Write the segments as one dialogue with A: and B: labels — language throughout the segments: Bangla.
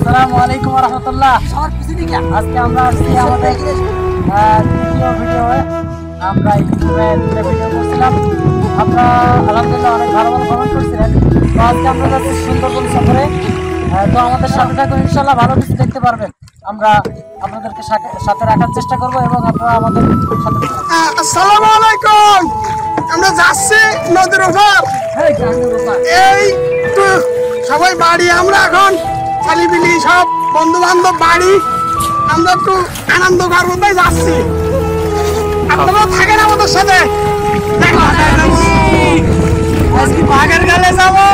A: আসসালামুয়ালাইকুম ওয়া রাহমাতুল্লাহ। আজকে আমরা আসছি আমাদের দ্বিতীয় ভিডিও। আমরা ইউটিউবে দুটো ভিডিও করছিলাম, আপনারা আলহামদুলিল্লাহ অনেক ভালো ভালো কমেন্ট করছিলেন। তো আজকে আমরা যাচ্ছি সুন্দরবন সফরে। তো আমাদের সাথে থাকুন, ইনশাল্লাহ ভালো কিছু দেখতে পারবেন। আমরা আপনাদেরকে সাথে রাখার চেষ্টা করব এবং আপনারা আমাদের সাথে।
B: আসসালামু আলাইকুম। আমরা যাচ্ছি নদীর উপর, এই তো সবাই বাড়ি, আমরা এখন ছেলেপিলি সব বন্ধু বান্ধব বাড়ি, আমরা একটু আনন্দ করবো তাই যাচ্ছি। আপনারা থাকেন আমাদের সাথে। বাঘের গালে যাবো,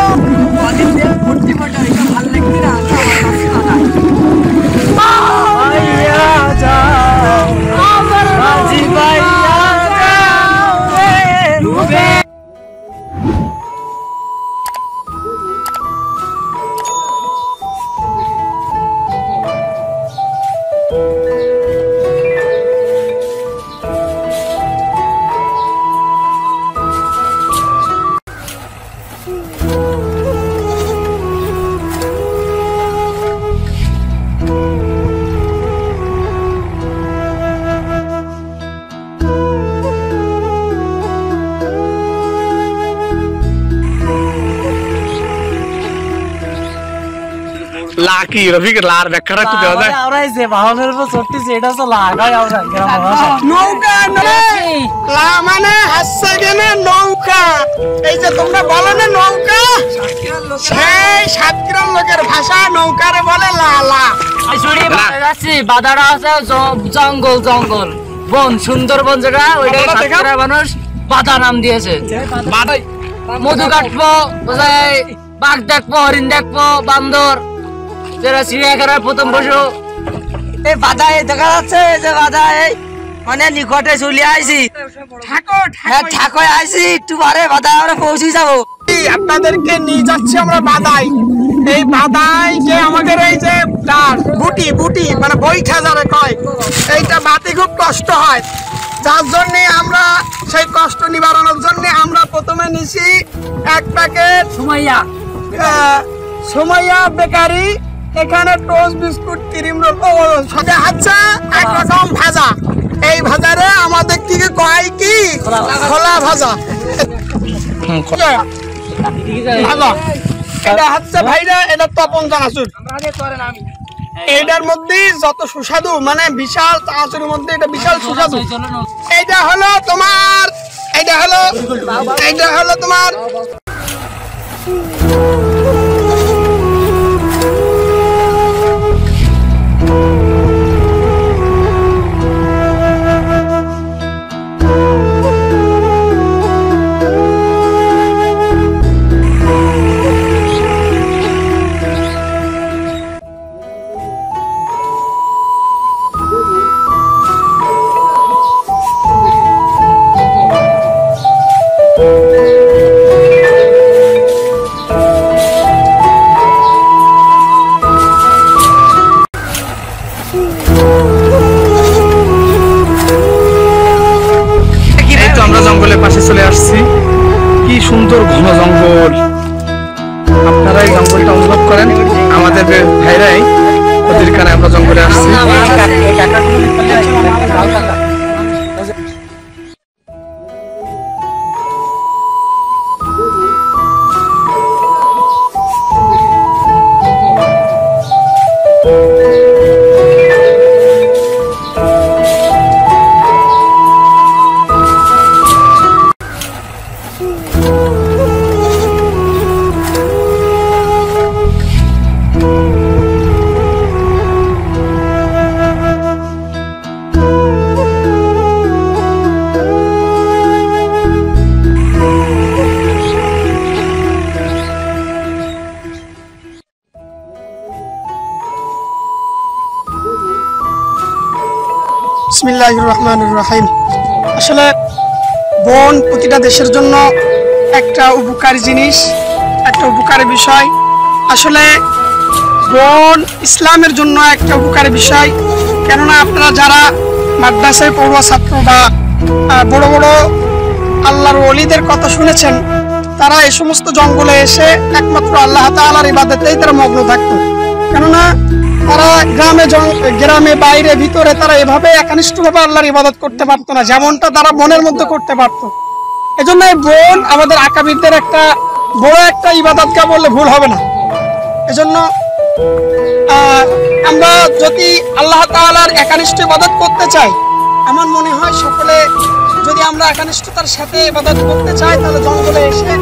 C: লাকি রফিক লার ব্যাখ্যাটা একটু দেওয়া যায়।
A: আমরা এই যে বাহনের উপর চড়তেছি, এটা তো লাগাই আমরা গ্রাম ভাষায়
B: নৌকা লা মানে হাসছে কেনে নৌকা। এই যে তোমরা বলো না নৌকা, সেই সাতক্ষীরার লোকের ভাষা নৌকারে বলে লালা।
A: বাধাটা আছে জঙ্গল জঙ্গল বন, সুন্দরবন যেটা, ওইটা সাতক্ষীরা মানুষ বাধা নাম দিয়েছে। মধু কাটবো, বাঘ দেখবো, হরিণ দেখবো, বান্দর, যেটা চিড়িয়াখানার প্রথম পশু। এই বাধা দেখা যাচ্ছে যে বাধা এই মানে নিকটে চলে আইছি, ঠাকো আইছি, একটু পরে বাধা আমরা পৌঁছে যাবো।
B: আপনাদেরকে নিয়ে যাচ্ছি আমরা বাদাই। এই বাদাই যে আমাদের এই যে বুটি বুটি মানে বৈঠা যারা কয়, এইটা বাতি খুব কষ্ট হয়, যার জন্য আমরা সেই কষ্ট নিবারণের জন্য আমরা প্রথমে নিছি এক প্যাকেট সুমাইয়া বেকারি। এখানে টোস্ট বিস্কুট ক্রিম রোল সাথে আছে একরকম ভাজা। এই ভাজারে আমাদের দিকে কয় কি খোলা ভাজা। এটা হচ্ছে ভাইরা, এটা তপন চানাচুর। এটার মধ্যে যত সুস্বাদু, মানে বিশাল চানাচুরের মধ্যে এটা বিশাল সুস্বাদু। এইটা হলো তোমার, এইটা হলো তোমার এখানে আমরা জঙ্গলে আসছি।
D: বিসমিল্লাহির রহমানির রহিম। আসলে বন প্রতিটা দেশের জন্য একটা উপকারী জিনিস, একটা উপকারী বিষয়। আসলে বন ইসলামের জন্য একটা উপকারী বিষয়, কেননা আপনারা যারা মাদ্রাসায় পড়ুয়া ছাত্র বা বড় বড় আল্লাহর ওলিদের কথা শুনেছেন, তারা এই সমস্ত জঙ্গলে এসে একমাত্র আল্লাহ তাআলার ইবাদতেই তারা মগ্ন থাকতো। কেননা তারা গ্রামে বাইরে ভিতরে তারা এভাবে একনিষ্ঠভাবে আল্লাহর ইবাদত করতে পারতো না, যেমনটা তারা বনের মধ্যে করতে পারতো। এজন্য এই বন আমাদের আকাবিরদের একটা বড় একটা ইবাদতগাহ বললে ভুল হবে না। এজন্য আমরা যদি আল্লাহ তাআলার একনিষ্ঠ ইবাদত করতে চাই, আমার মনে হয় সকলে যদি আমরা একনিষ্ঠতার সাথে ইবাদত করতে চাই, তাহলে জঙ্গলে এসে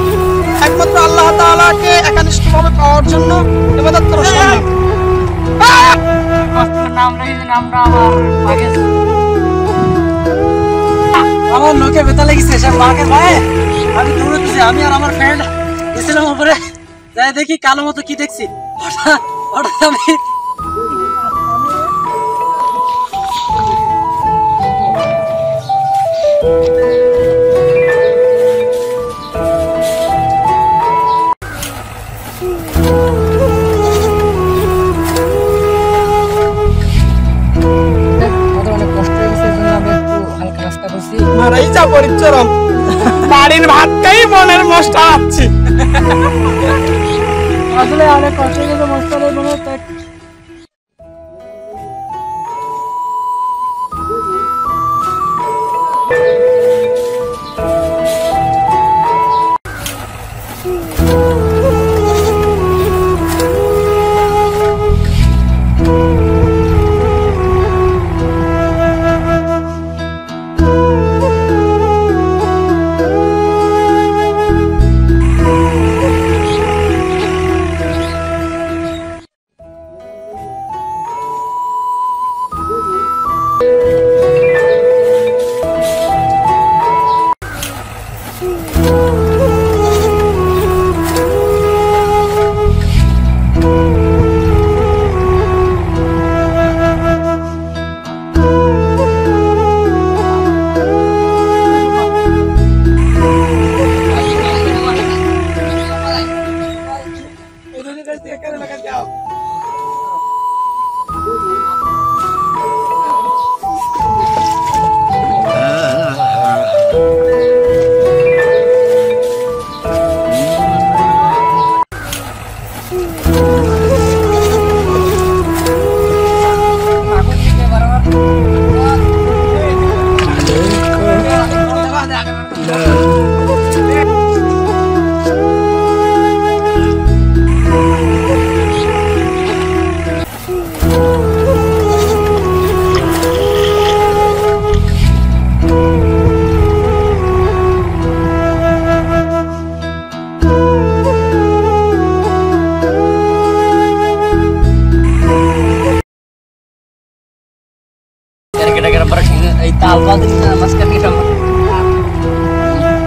D: একমাত্র আল্লাহ তাআলাকে একনিষ্ঠভাবে পাওয়ার জন্য ইবাদত করা সম্ভব।
A: আমার লোকে বেতা লেগেছে সব মাকে ভাই, আমি দৌড়তেছি, আমি আর আমার ফ্রেন্ড গেছিলাম উপরে, যাই দেখি কালো মতো কি দেখছি, হঠাৎ আমি
D: মারাই যা পরিচরম, বাড়ির ভাতটাই বনের মশলা আছি।
A: আসলে অনেক কষ্ট করে মশলা বলে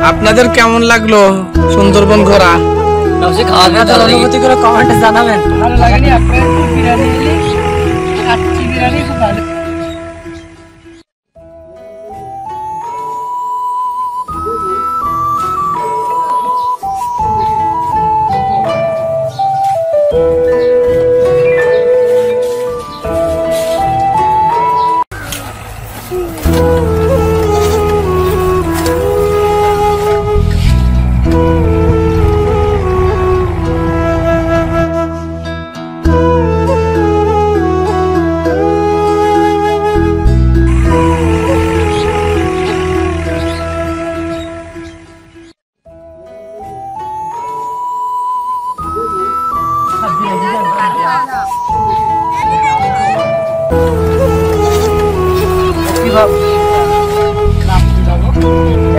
B: আপনাদের কেমন লাগলো সুন্দরবন ঘোরা?
A: অনুভূতি করে কমেন্টে জানাবেন। ভালো লাগেনি আপনার বিরিয়ানি দিলে, বিরিয়ানি খুব ভালো।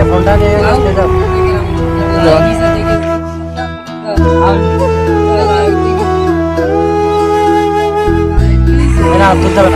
A: ফোনটা নিয়ে তুলতে হবে না।